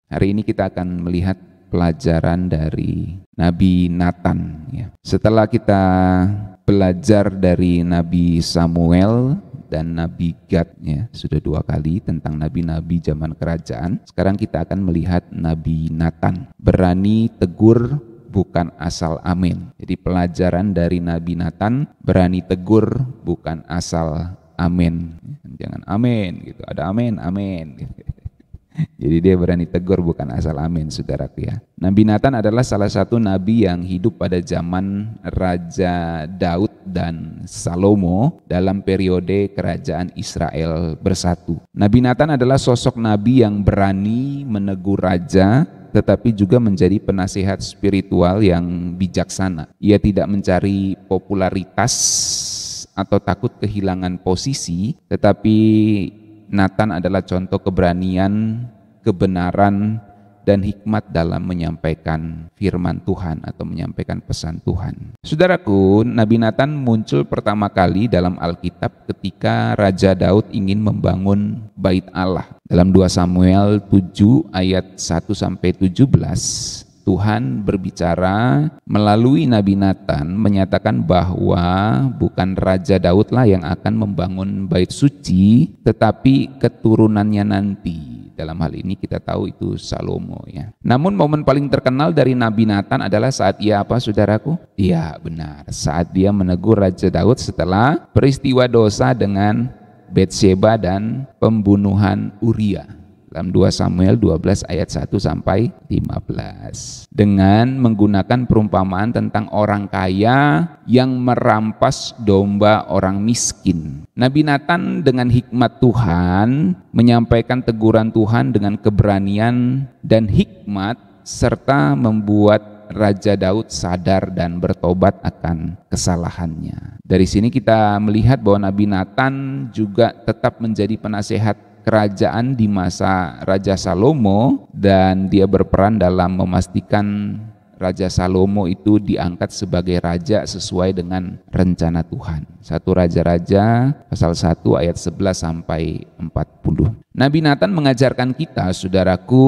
Hari ini kita akan melihat pelajaran dari Nabi Nathan. Setelah kita belajar dari Nabi Samuel dan Nabi Gad, sudah 2 kali tentang nabi-nabi zaman kerajaan. Sekarang kita akan melihat Nabi Nathan, berani tegur bukan asal amin. Jadi pelajaran dari Nabi Nathan, berani tegur bukan asal amin. Jangan amin gitu, ada amin, amin gitu. Jadi dia berani tegur bukan asal amin, saudaraku ya. Nabi Nathan adalah salah satu nabi yang hidup pada zaman Raja Daud dan Salomo dalam periode kerajaan Israel bersatu. Nabi Nathan adalah sosok nabi yang berani menegur raja, tetapi juga menjadi penasihat spiritual yang bijaksana. Ia tidak mencari popularitas atau takut kehilangan posisi, tetapi Nathan adalah contoh keberanian, kebenaran, dan hikmat dalam menyampaikan firman Tuhan atau menyampaikan pesan Tuhan. Saudaraku, Nabi Nathan muncul pertama kali dalam Alkitab ketika Raja Daud ingin membangun Bait Allah. Dalam 2 Samuel 7 ayat 1-17, Tuhan berbicara melalui Nabi Nathan menyatakan bahwa bukan Raja Daudlah yang akan membangun bait suci, tetapi keturunannya nanti. Dalam hal ini kita tahu itu Salomo ya. Namun momen paling terkenal dari Nabi Nathan adalah saat ia apa, saudaraku? Iya benar, saat dia menegur Raja Daud setelah peristiwa dosa dengan Betsheba dan pembunuhan Uria. Dalam 2 Samuel 12 ayat 1-15, dengan menggunakan perumpamaan tentang orang kaya yang merampas domba orang miskin. Nabi Nathan dengan hikmat Tuhan menyampaikan teguran Tuhan dengan keberanian dan hikmat, serta membuat Raja Daud sadar dan bertobat akan kesalahannya. Dari sini kita melihat bahwa Nabi Nathan juga tetap menjadi penasehat kerajaan di masa Raja Salomo, dan dia berperan dalam memastikan Raja Salomo itu diangkat sebagai raja sesuai dengan rencana Tuhan. 1 Raja-Raja pasal 1 ayat 11-40. Nabi Nathan mengajarkan kita, saudaraku,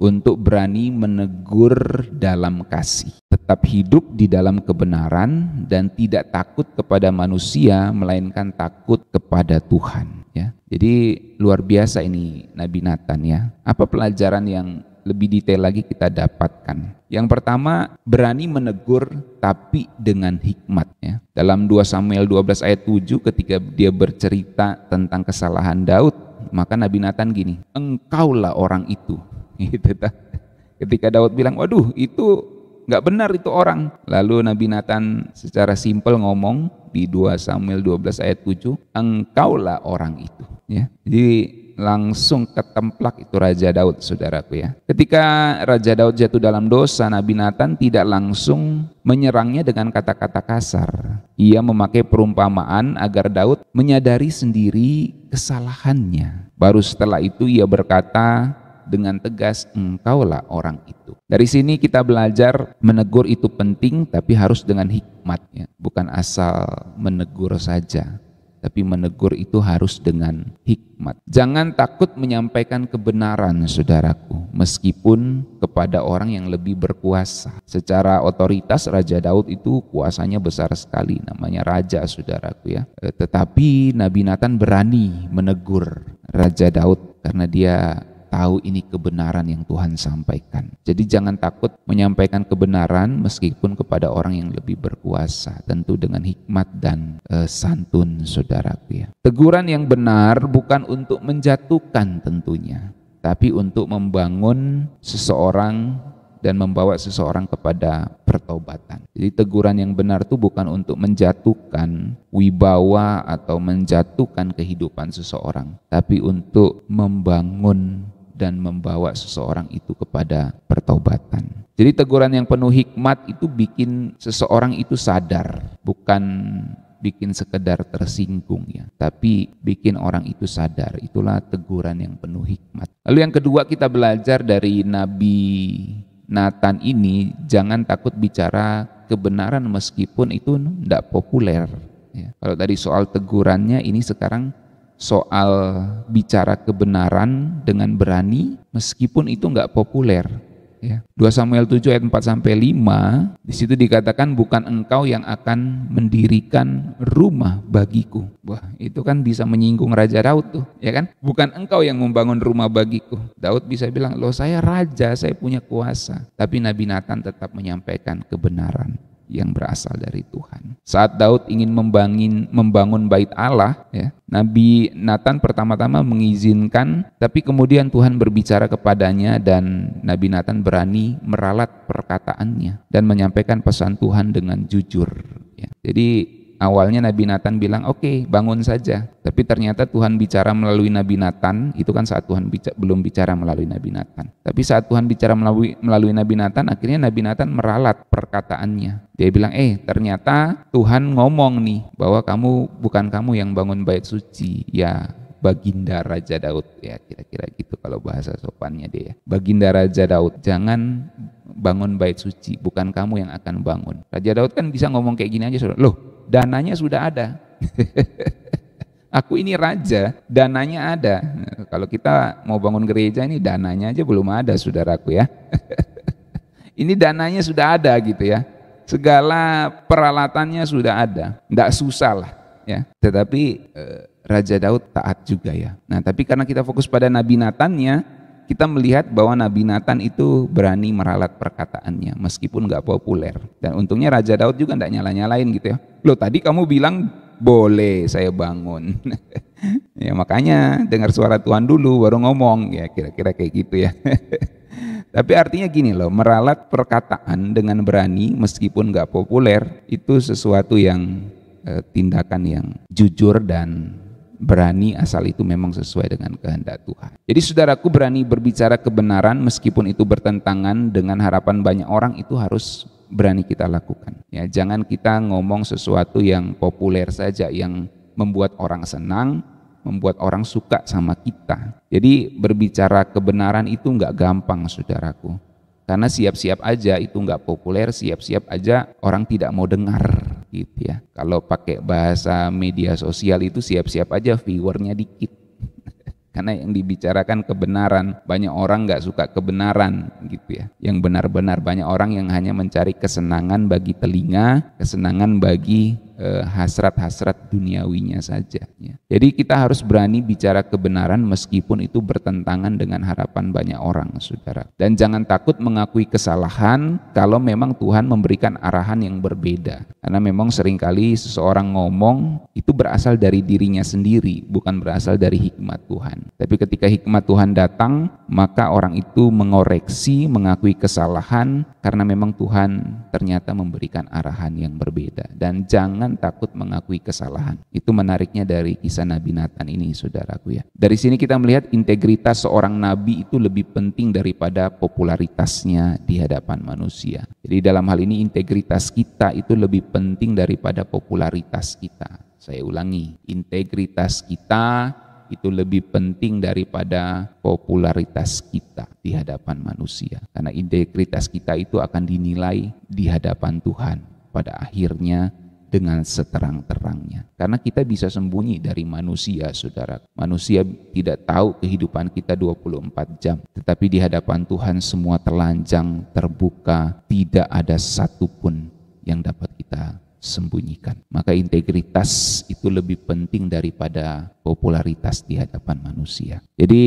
untuk berani menegur dalam kasih, tetap hidup di dalam kebenaran, dan tidak takut kepada manusia melainkan takut kepada Tuhan. Jadi luar biasa ini Nabi Nathan ya. Apa pelajaran yang lebih detail lagi kita dapatkan? Yang pertama, berani menegur tapi dengan hikmat ya. Dalam 2 Samuel 12 ayat 7 ketika dia bercerita tentang kesalahan Daud, maka Nabi Nathan gini, engkaulah orang itu. Gitu. Ketika Daud bilang, waduh itu nggak benar itu orang. Lalu Nabi Nathan secara simpel ngomong di 2 Samuel 12 ayat 7, engkaulah orang itu. Ya, jadi langsung ketemplak itu Raja Daud, saudaraku ya. Ketika Raja Daud jatuh dalam dosa, Nabi Nathan tidak langsung menyerangnya dengan kata-kata kasar. Ia memakai perumpamaan agar Daud menyadari sendiri kesalahannya. Baru setelah itu ia berkata dengan tegas, engkaulah orang itu. Dari sini kita belajar menegur itu penting, tapi harus dengan hikmat ya. Bukan asal menegur saja, tapi menegur itu harus dengan hikmat. Jangan takut menyampaikan kebenaran, saudaraku, meskipun kepada orang yang lebih berkuasa. Secara otoritas Raja Daud itu kuasanya besar sekali, namanya raja, saudaraku ya. Tetapi Nabi Nathan berani menegur Raja Daud karena dia tahu ini kebenaran yang Tuhan sampaikan. Jadi jangan takut menyampaikan kebenaran meskipun kepada orang yang lebih berkuasa, tentu dengan hikmat dan santun, saudaraku ya. Teguran yang benar bukan untuk menjatuhkan tentunya, tapi untuk membangun seseorang dan membawa seseorang kepada pertobatan. Jadi teguran yang benar itu bukan untuk menjatuhkan wibawa atau menjatuhkan kehidupan seseorang, tapi untuk membangun dan membawa seseorang itu kepada pertobatan. Jadi teguran yang penuh hikmat itu bikin seseorang itu sadar, bukan bikin sekedar tersinggung ya, tapi bikin orang itu sadar. Itulah teguran yang penuh hikmat. Lalu yang kedua, kita belajar dari Nabi Nathan ini, jangan takut bicara kebenaran meskipun itu tidak populer ya. Kalau tadi soal tegurannya, ini sekarang soal bicara kebenaran dengan berani meskipun itu nggak populer. Ya. 2 Samuel 7 ayat 4 sampai 5, di situ dikatakan bukan engkau yang akan mendirikan rumah bagiku. Wah, itu kan bisa menyinggung Raja Daud tuh, ya kan? Bukan engkau yang membangun rumah bagiku. Daud bisa bilang, loh saya raja, saya punya kuasa. Tapi Nabi Natan tetap menyampaikan kebenaran yang berasal dari Tuhan. Saat Daud ingin membangun bait Allah, ya, Nabi Natan pertama-tama mengizinkan, tapi kemudian Tuhan berbicara kepadanya dan Nabi Natan berani meralat perkataannya dan menyampaikan pesan Tuhan dengan jujur. Ya. Jadi awalnya Nabi Natan bilang, oke, bangun saja. Tapi ternyata Tuhan bicara melalui Nabi Natan, itu kan saat Tuhan belum bicara melalui Nabi Natan. Tapi saat Tuhan bicara melalui Nabi Natan, akhirnya Nabi Natan meralat perkataannya. Dia bilang, ternyata Tuhan ngomong nih, bahwa bukan kamu yang bangun bait suci, ya Baginda Raja Daud. Ya kira-kira gitu kalau bahasa sopannya dia. Baginda Raja Daud, jangan bangun bait suci, bukan kamu yang akan bangun. Raja Daud kan bisa ngomong kayak gini aja, loh, dananya sudah ada. Aku ini raja, dananya ada. Kalau kita mau bangun gereja ini dananya aja belum ada, saudaraku ya. Ini dananya sudah ada gitu ya. Segala peralatannya sudah ada. Nggak susah lah ya. Tetapi Raja Daud taat juga ya. Nah, tapi karena kita fokus pada Nabi Natannya, kita melihat bahwa Nabi Natan itu berani meralat perkataannya meskipun nggak populer. Dan untungnya Raja Daud juga nggak nyala-nyalain gitu ya. Loh, tadi kamu bilang boleh saya bangun. Ya makanya dengar suara Tuhan dulu baru ngomong, ya kira-kira kayak gitu ya. Tapi artinya gini loh, meralat perkataan dengan berani meskipun nggak populer itu sesuatu yang tindakan yang jujur dan berani asal itu memang sesuai dengan kehendak Tuhan. Jadi saudaraku, berani berbicara kebenaran meskipun itu bertentangan dengan harapan banyak orang, itu harus berani kita lakukan. Ya, jangan kita ngomong sesuatu yang populer saja, yang membuat orang senang, membuat orang suka sama kita. Jadi berbicara kebenaran itu nggak gampang, saudaraku. Karena siap-siap aja itu nggak populer, siap-siap aja orang tidak mau dengar, gitu ya. Kalau pakai bahasa media sosial itu siap-siap aja viewernya dikit. Karena yang dibicarakan kebenaran, banyak orang nggak suka kebenaran gitu ya. Yang benar-benar, banyak orang yang hanya mencari kesenangan bagi telinga, kesenangan bagi hasrat-hasrat duniawinya saja ya. Jadi kita harus berani bicara kebenaran meskipun itu bertentangan dengan harapan banyak orang, saudara. Dan jangan takut mengakui kesalahan kalau memang Tuhan memberikan arahan yang berbeda. Karena memang seringkali seseorang ngomong itu berasal dari dirinya sendiri, bukan berasal dari hikmat Tuhan. Tapi ketika hikmat Tuhan datang, maka orang itu mengoreksi, mengakui kesalahan karena memang Tuhan ternyata memberikan arahan yang berbeda. Dan jangan takut mengakui kesalahan. Itu menariknya dari kisah Nabi Natan ini, saudaraku ya. Dari sini kita melihat integritas seorang nabi itu lebih penting daripada popularitasnya di hadapan manusia. Jadi dalam hal ini integritas kita itu lebih penting daripada popularitas kita. Saya ulangi, integritas kita itu lebih penting daripada popularitas kita di hadapan manusia. Karena integritas kita itu akan dinilai di hadapan Tuhan pada akhirnya dengan seterang-terangnya. Karena kita bisa sembunyi dari manusia, saudara. Manusia tidak tahu kehidupan kita 24 jam. Tetapi di hadapan Tuhan semua telanjang, terbuka, tidak ada satupun yang dapat kita sembunyikan. Maka integritas itu lebih penting daripada popularitas di hadapan manusia. Jadi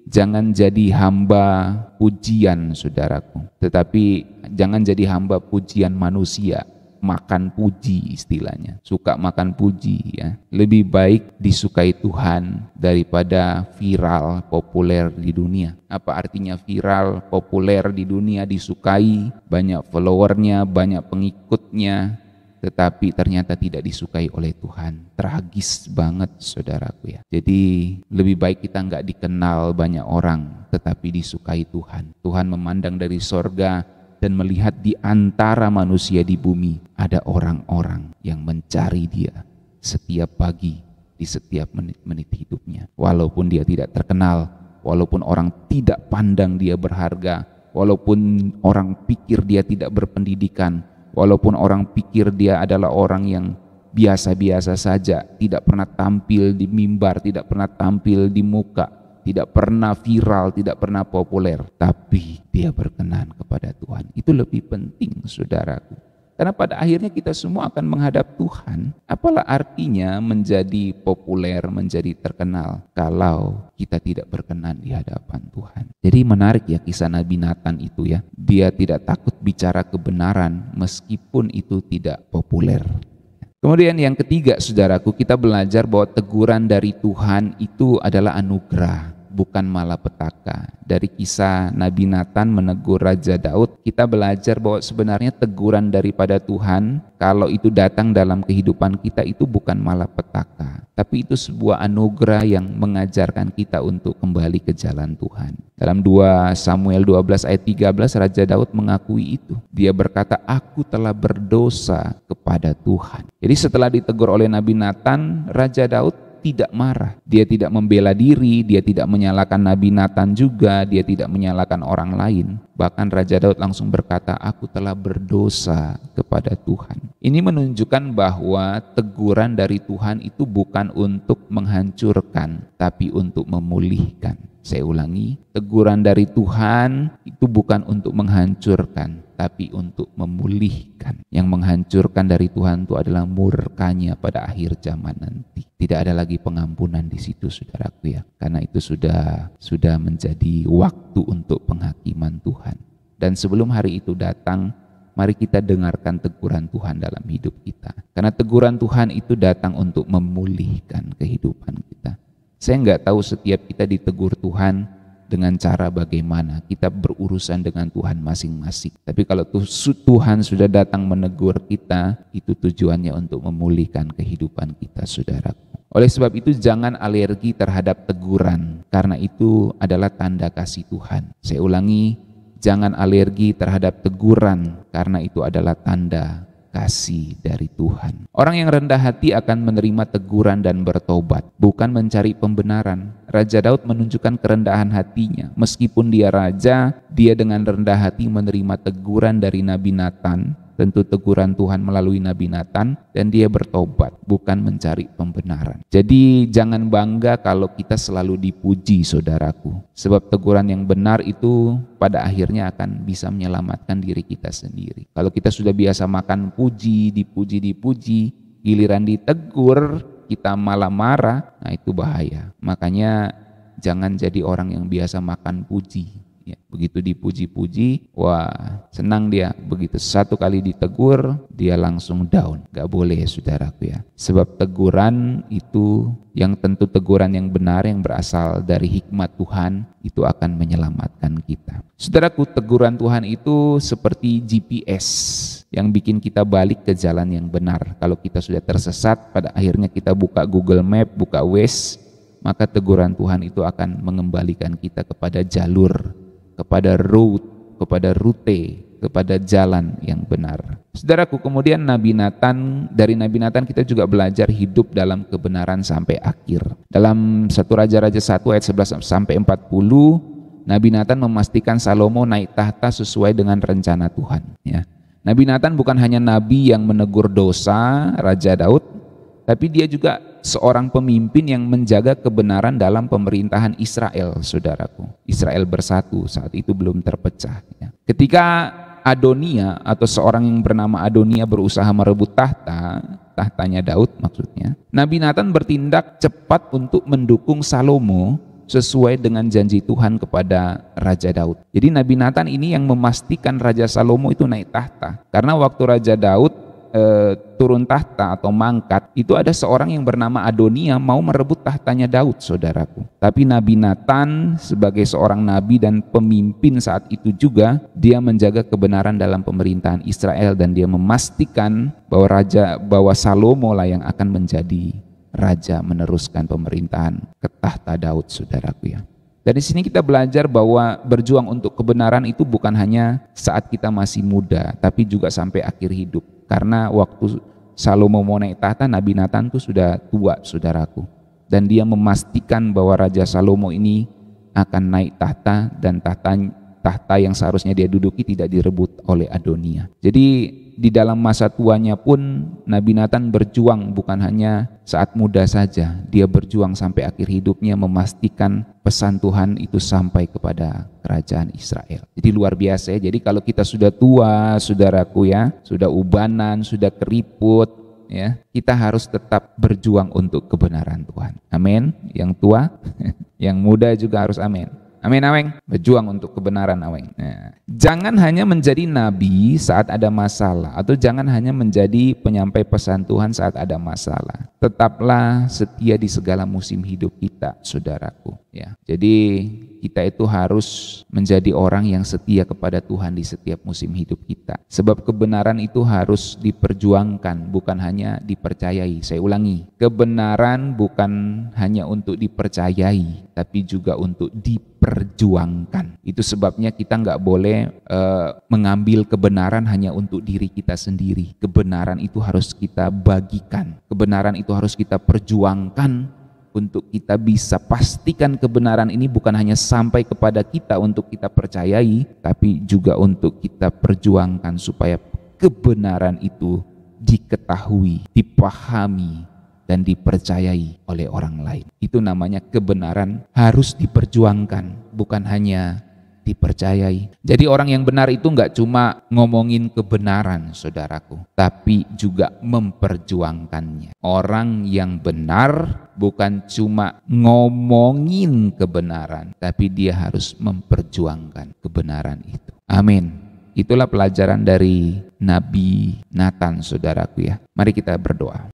jangan jadi hamba pujian, saudaraku. Tetapi jangan jadi hamba pujian manusia. Makan puji istilahnya, suka makan puji ya. Lebih baik disukai Tuhan daripada viral populer di dunia. Apa artinya viral populer di dunia, disukai, banyak followernya, banyak pengikutnya, tetapi ternyata tidak disukai oleh Tuhan? Tragis banget, saudaraku ya. Jadi lebih baik kita nggak dikenal banyak orang tetapi disukai Tuhan. Tuhan memandang dari sorga dan melihat di antara manusia di bumi ada orang-orang yang mencari Dia setiap pagi di setiap menit-menit hidupnya. Walaupun dia tidak terkenal, walaupun orang tidak pandang dia berharga, walaupun orang pikir dia tidak berpendidikan, walaupun orang pikir dia adalah orang yang biasa-biasa saja, tidak pernah tampil di mimbar, tidak pernah tampil di muka, tidak pernah viral, tidak pernah populer, tapi dia berkenan kepada Tuhan. Itu lebih penting, saudaraku. Karena pada akhirnya kita semua akan menghadap Tuhan. Apalah artinya menjadi populer, menjadi terkenal kalau kita tidak berkenan di hadapan Tuhan. Jadi menarik ya kisah Nabi Natan itu ya. Dia tidak takut bicara kebenaran meskipun itu tidak populer. Kemudian yang ketiga, saudaraku, kita belajar bahwa teguran dari Tuhan itu adalah anugerah, bukan malapetaka. Dari kisah Nabi Natan menegur Raja Daud, kita belajar bahwa sebenarnya teguran daripada Tuhan, kalau itu datang dalam kehidupan kita, itu bukan malapetaka, tapi itu sebuah anugerah yang mengajarkan kita untuk kembali ke jalan Tuhan. Dalam 2 Samuel 12 ayat 13, Raja Daud mengakui itu. Dia berkata, aku telah berdosa kepada Tuhan. Jadi setelah ditegur oleh Nabi Natan, Raja Daud tidak marah, dia tidak membela diri, dia tidak menyalahkan Nabi Natan juga, dia tidak menyalahkan orang lain. Bahkan Raja Daud langsung berkata, aku telah berdosa kepada Tuhan. Ini menunjukkan bahwa teguran dari Tuhan itu bukan untuk menghancurkan, tapi untuk memulihkan. Saya ulangi, teguran dari Tuhan itu bukan untuk menghancurkan, tapi untuk memulihkan. Yang menghancurkan dari Tuhan itu adalah murkanya pada akhir zaman nanti. Tidak ada lagi pengampunan di situ, saudaraku ya. Karena itu sudah menjadi waktu untuk penghakiman Tuhan. Dan sebelum hari itu datang, mari kita dengarkan teguran Tuhan dalam hidup kita. Karena teguran Tuhan itu datang untuk memulihkan kehidupan kita. Saya nggak tahu setiap kita ditegur Tuhan dengan cara bagaimana. Kita berurusan dengan Tuhan masing-masing. Tapi kalau Tuhan sudah datang menegur kita, itu tujuannya untuk memulihkan kehidupan kita, saudaraku. Oleh sebab itu jangan alergi terhadap teguran, karena itu adalah tanda kasih Tuhan. Saya ulangi, jangan alergi terhadap teguran, karena itu adalah tanda kasih dari Tuhan. Orang yang rendah hati akan menerima teguran dan bertobat, bukan mencari pembenaran. Raja Daud menunjukkan kerendahan hatinya. Meskipun dia raja, dia dengan rendah hati menerima teguran dari Nabi Natan, tentu teguran Tuhan melalui Nabi Natan, dan dia bertobat, bukan mencari pembenaran. Jadi jangan bangga kalau kita selalu dipuji, saudaraku. Sebab teguran yang benar itu pada akhirnya akan bisa menyelamatkan diri kita sendiri. Kalau kita sudah biasa makan puji, dipuji, giliran ditegur, kita malah marah, nah itu bahaya. Makanya jangan jadi orang yang biasa makan puji. Ya, begitu dipuji-puji, wah senang dia. Begitu satu kali ditegur, dia langsung down. Gak boleh, saudaraku ya. Sebab teguran itu, yang tentu teguran yang benar yang berasal dari hikmat Tuhan, itu akan menyelamatkan kita. Saudaraku, teguran Tuhan itu seperti GPS yang bikin kita balik ke jalan yang benar. Kalau kita sudah tersesat, pada akhirnya kita buka Google Map, buka Waze, maka teguran Tuhan itu akan mengembalikan kita kepada jalur, kepada road, kepada rute, kepada jalan yang benar. Saudaraku, kemudian dari Nabi Natan kita juga belajar hidup dalam kebenaran sampai akhir. Dalam 1 Raja-Raja 1 ayat 11 sampai 40, Nabi Natan memastikan Salomo naik tahta sesuai dengan rencana Tuhan. Ya. Nabi Natan bukan hanya nabi yang menegur dosa Raja Daud, tapi dia juga seorang pemimpin yang menjaga kebenaran dalam pemerintahan Israel, saudaraku. Israel bersatu, saat itu belum terpecah. Ya. Ketika Adonia atau seorang yang bernama Adonia berusaha merebut tahtanya Daud maksudnya, Nabi Natan bertindak cepat untuk mendukung Salomo sesuai dengan janji Tuhan kepada Raja Daud. Jadi Nabi Natan ini yang memastikan Raja Salomo itu naik tahta. Karena waktu Raja Daud turun tahta atau mangkat, itu ada seorang yang bernama Adonia mau merebut tahtanya Daud, saudaraku. Tapi Nabi Natan sebagai seorang nabi dan pemimpin saat itu juga, dia menjaga kebenaran dalam pemerintahan Israel dan dia memastikan bahwa Salomo lah yang akan menjadi raja meneruskan pemerintahan ke tahta Daud, saudaraku ya. Dari sini kita belajar bahwa berjuang untuk kebenaran itu bukan hanya saat kita masih muda, tapi juga sampai akhir hidup. Karena waktu Salomo mau naik tahta, Nabi Natan itu sudah tua, saudaraku. Dan dia memastikan bahwa Raja Salomo ini akan naik tahta dan tahta yang seharusnya dia duduki tidak direbut oleh Adonia. Jadi di dalam masa tuanya pun Nabi Nathan berjuang bukan hanya saat muda saja. Dia berjuang sampai akhir hidupnya memastikan pesan Tuhan itu sampai kepada kerajaan Israel. Jadi luar biasa ya. Jadi kalau kita sudah tua, saudaraku ya, sudah ubanan, sudah keriput, ya, kita harus tetap berjuang untuk kebenaran Tuhan. Amin. Yang tua, yang muda juga harus amin. Amin, aweng. Berjuang untuk kebenaran, aweng. Nah, jangan hanya menjadi nabi saat ada masalah, atau jangan hanya menjadi penyampai pesan Tuhan saat ada masalah. Tetaplah setia di segala musim hidup kita, saudaraku. Ya, jadi kita itu harus menjadi orang yang setia kepada Tuhan di setiap musim hidup kita. Sebab kebenaran itu harus diperjuangkan, bukan hanya dipercayai. Saya ulangi, kebenaran bukan hanya untuk dipercayai, tapi juga untuk diperjuangkan. Itu sebabnya kita nggak boleh mengambil kebenaran hanya untuk diri kita sendiri. Kebenaran itu harus kita bagikan. Kebenaran itu harus kita perjuangkan untuk kita bisa pastikan kebenaran ini bukan hanya sampai kepada kita untuk kita percayai, tapi juga untuk kita perjuangkan supaya kebenaran itu diketahui, dipahami, dan dipercayai oleh orang lain. Itu namanya kebenaran harus diperjuangkan, bukan hanya dipercayai. Jadi orang yang benar itu enggak cuma ngomongin kebenaran, saudaraku, tapi juga memperjuangkannya. Orang yang benar bukan cuma ngomongin kebenaran, tapi dia harus memperjuangkan kebenaran itu. Amin. Itulah pelajaran dari Nabi Nathan, saudaraku ya. Mari kita berdoa.